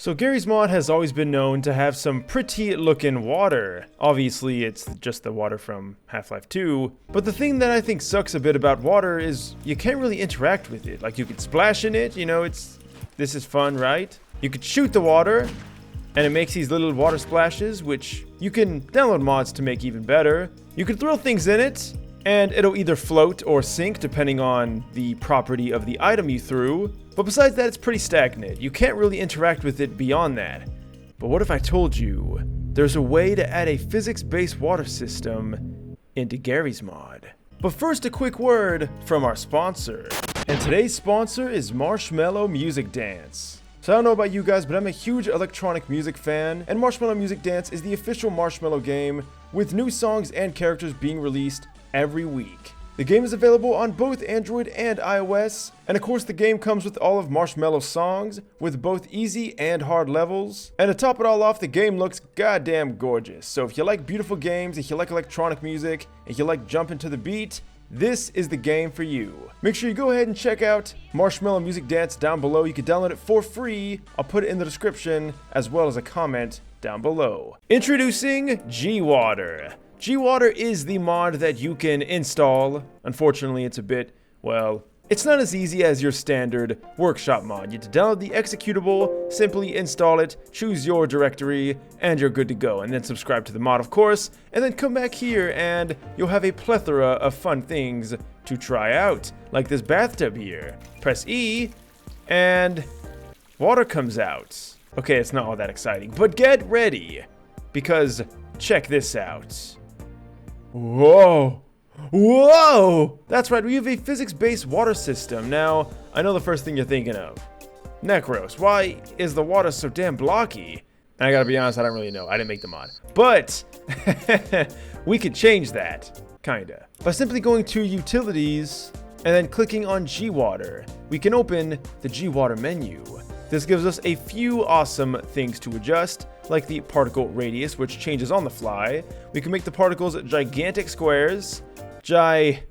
So Garry's mod has always been known to have some pretty looking water. Obviously it's just the water from Half-Life 2, but the thing that I think sucks a bit about water is you can't really interact with it. Like you could splash in it, you know, this is fun, right? You could shoot the water and it makes these little water splashes, which you can download mods to make even better. You can throw things in it and it'll either float or sink depending on the property of the item you threw. But besides that, it's pretty stagnant. You can't really interact with it beyond that. But what if I told you there's a way to add a physics-based water system into Garry's mod? But first, a quick word from our sponsor. And today's sponsor is Marshmallow Music Dance. So I don't know about you guys, but I'm a huge electronic music fan, and Marshmallow Music Dance is the official Marshmallow game with new songs and characters being released every week. The game is available on both Android and iOS, and of course the game comes with all of Marshmallow's songs, with both easy and hard levels. And to top it all off, the game looks goddamn gorgeous. So if you like beautiful games, if you like electronic music, if you like jumping to the beat, this is the game for you. Make sure you go ahead and check out Marshmallow Music Dance down below. You can download it for free. I'll put it in the description, as well as a comment down below. Introducing GWater. GWater is the mod that you can install. Unfortunately, it's a bit, well, it's not as easy as your standard workshop mod. You have to download the executable, simply install it, choose your directory, and you're good to go. And then subscribe to the mod, of course, and then come back here and you'll have a plethora of fun things to try out. Like this bathtub here. Press E, and water comes out. Okay, it's not all that exciting, but get ready, because check this out. Whoa! Whoa! That's right, we have a physics-based water system. Now, I know the first thing you're thinking of. Necros, why is the water so damn blocky? And I gotta be honest, I don't really know. I didn't make the mod. But, we could change that. Kinda. By simply going to Utilities, and then clicking on GWater, we can open the GWater menu. This gives us a few awesome things to adjust, like the particle radius, which changes on the fly. We can make the particles gigantic squares, gigantic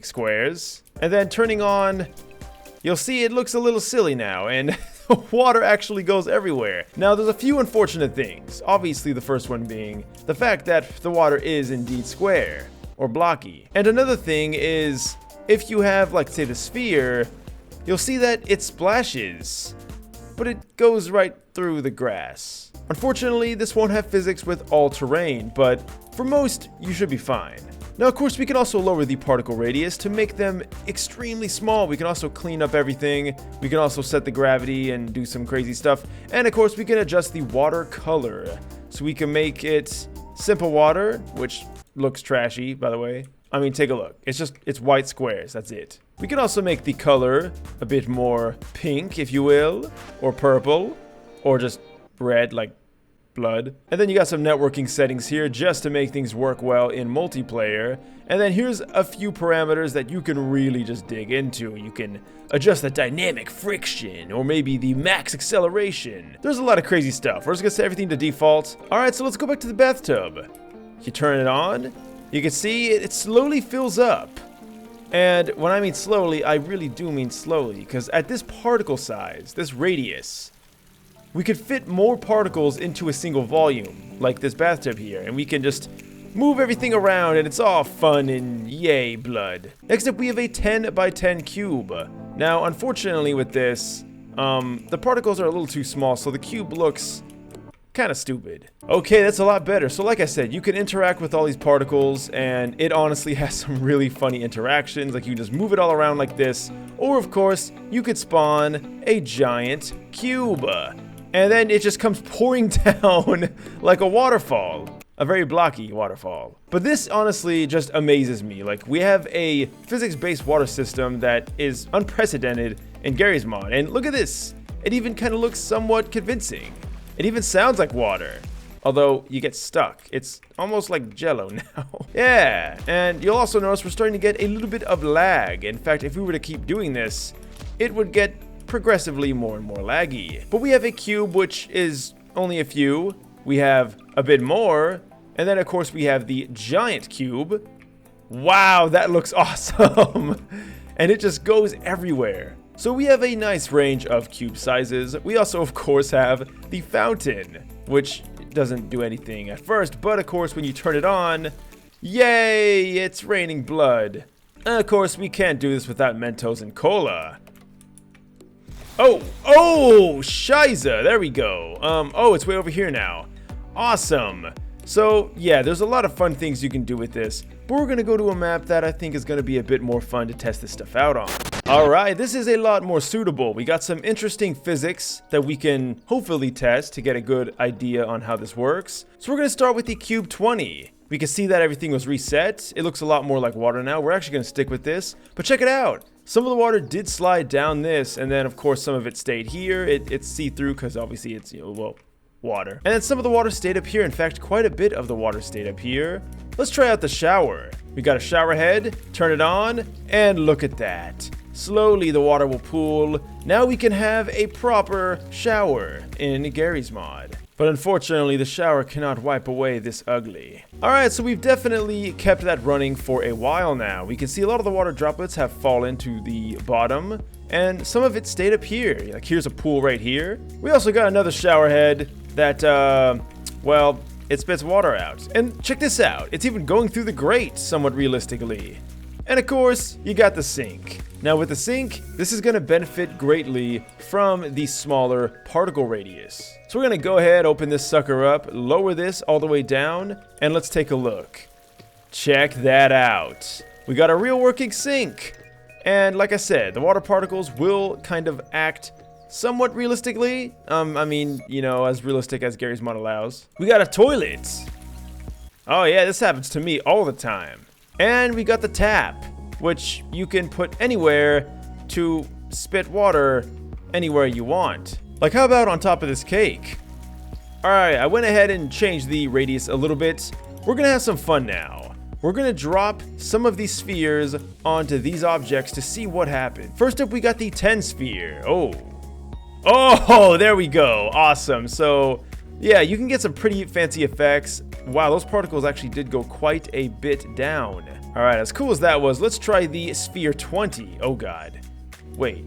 squares, and then turning on, you'll see it looks a little silly now, and the water actually goes everywhere. Now, there's a few unfortunate things. Obviously, the first one being the fact that the water is indeed square, or blocky. And another thing is, if you have, like, say, the sphere, you'll see that it splashes, but it goes right through the grass. Unfortunately, this won't have physics with all terrain, but for most, you should be fine. Now, of course, we can also lower the particle radius to make them extremely small. We can also clean up everything. We can also set the gravity and do some crazy stuff. And of course, we can adjust the water color. So we can make it simple water, which looks trashy, by the way. I mean, take a look. It's white squares, that's it. We can also make the color a bit more pink, if you will, or purple, or just red, like blood. And then you got some networking settings here just to make things work well in multiplayer. And then here's a few parameters that you can really just dig into. You can adjust the dynamic friction, or maybe the max acceleration. There's a lot of crazy stuff. We're just gonna set everything to default. All right, so let's go back to the bathtub. You turn it on. You can see it slowly fills up. And when I mean slowly, I really do mean slowly, because at this particle size, this radius, we could fit more particles into a single volume, like this bathtub here, and we can just move everything around, and it's all fun and yay blood. Next up, we have a 10 by 10 cube. Now, unfortunately with this, the particles are a little too small, so the cube looks kind of stupid. Okay, that's a lot better. So like I said, you can interact with all these particles, and it honestly has some really funny interactions. Like you can just move it all around like this, or of course, you could spawn a giant cube. And then it just comes pouring down like a waterfall. A very blocky waterfall. But this honestly just amazes me. Like, we have a physics-based water system that is unprecedented in Garry's mod. And look at this. It even kind of looks somewhat convincing. It even sounds like water. Although, you get stuck. It's almost like Jello now. Yeah, and you'll also notice we're starting to get a little bit of lag. In fact, if we were to keep doing this, it would get progressively more and more laggy. But we have a cube, which is only a few. We have a bit more. And then, of course, we have the giant cube. Wow, that looks awesome. And it just goes everywhere. So we have a nice range of cube sizes. We also, of course, have the fountain, which doesn't do anything at first, but of course, when you turn it on, yay, it's raining blood. And of course, we can't do this without Mentos and Cola. Oh, Shiza, there we go. Oh, it's way over here now. Awesome. So, yeah, there's a lot of fun things you can do with this, but we're gonna go to a map that I think is gonna be a bit more fun to test this stuff out on. Alright, this is a lot more suitable. We got some interesting physics that we can hopefully test to get a good idea on how this works. So we're gonna start with the Cube 20. We can see that everything was reset. It looks a lot more like water now. We're actually gonna stick with this, but check it out. Some of the water did slide down this, and then of course some of it stayed here. It's see-through because obviously it's, water. And then some of the water stayed up here. In fact, quite a bit of the water stayed up here. Let's try out the shower. We got a shower head, turn it on, and look at that. Slowly the water will pool. Now we can have a proper shower in Garry's mod. But unfortunately, the shower cannot wipe away this ugly. Alright, so we've definitely kept that running for a while now. We can see a lot of the water droplets have fallen to the bottom, and some of it stayed up here. Like, here's a pool right here. We also got another shower head that, well, it spits water out. And check this out. It's even going through the grate, somewhat realistically. And of course, you got the sink. Now with the sink, this is going to benefit greatly from the smaller particle radius. So we're going to go ahead, open this sucker up, lower this all the way down, and let's take a look. Check that out. We got a real working sink. And like I said, the water particles will kind of act somewhat realistically. I mean, as realistic as Garry's mod allows. We got a toilet. Oh yeah, this happens to me all the time. And we got the tap, which you can put anywhere to spit water anywhere you want. Like, how about on top of this cake? Alright, I went ahead and changed the radius a little bit. We're gonna have some fun now. We're gonna drop some of these spheres onto these objects to see what happens. First up, we got the 10 sphere. Oh, there we go. Awesome. So, yeah, you can get some pretty fancy effects. Wow, those particles actually did go quite a bit down. All right, as cool as that was, let's try the sphere 20. Oh, God. Wait.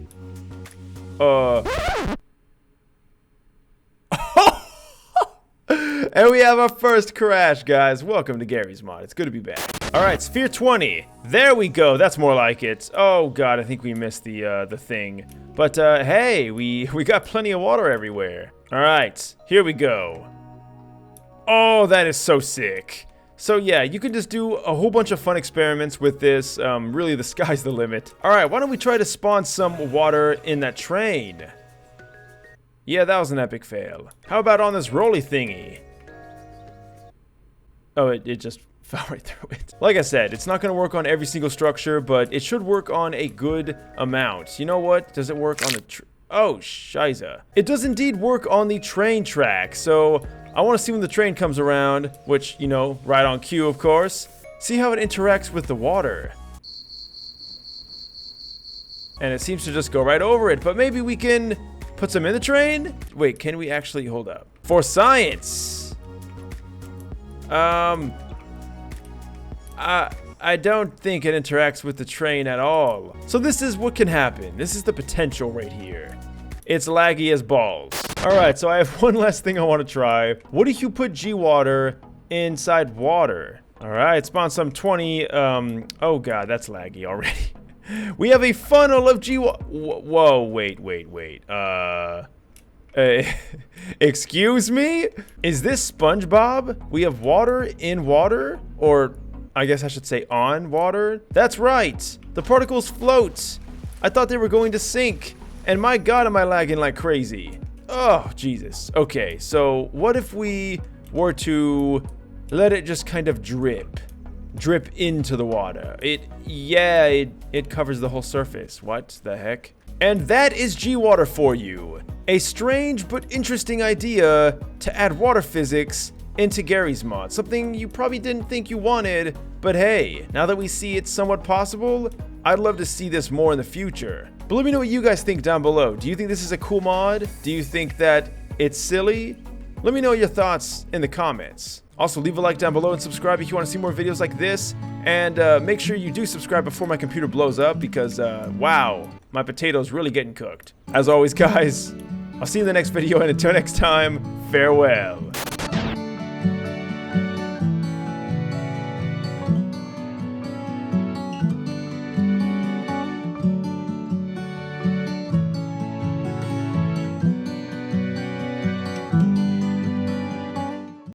And we have our first crash, guys. Welcome to Garry's mod. It's good to be back. All right, sphere 20. There we go. That's more like it. Oh, God, I think we missed the thing. But, hey, we got plenty of water everywhere. All right, here we go. Oh, that is so sick. So yeah, you can just do a whole bunch of fun experiments with this. Really, the sky's the limit. All right, why don't we try to spawn some water in that train? Yeah, that was an epic fail. How about on this rolly thingy? Oh, it just fell right through it. Like I said, it's not going to work on every single structure, but it should work on a good amount. You know what? Does it work on the oh, shiza. It does indeed work on the train track, so I want to see when the train comes around, which, right on cue, of course. See how it interacts with the water. And it seems to just go right over it, but maybe we can put some in the train? Wait, can we actually, hold up. For science! I don't think it interacts with the train at all. So this is what can happen. This is the potential right here. It's laggy as balls. Alright, so I have one last thing I want to try. What if you put GWater inside water? Alright, spawn some 20, oh god, that's laggy already. We have a funnel of GWater. Whoa, wait. Excuse me? Is this SpongeBob? We have water in water? Or, I guess I should say on water? That's right! The particles float! I thought they were going to sink. And my god, am I lagging like crazy. Oh, Jesus. Okay, so what if we were to let it just kind of drip into the water? It covers the whole surface. What the heck? And that is GWater for you. A strange but interesting idea to add water physics into Garry's mod. Something you probably didn't think you wanted, but hey, now that we see it's somewhat possible, I'd love to see this more in the future. But let me know what you guys think down below. Do you think this is a cool mod? Do you think that it's silly? Let me know your thoughts in the comments. Also, leave a like down below and subscribe if you want to see more videos like this. And make sure you do subscribe before my computer blows up because, wow. My potato's really getting cooked. As always, guys, I'll see you in the next video, and until next time, farewell.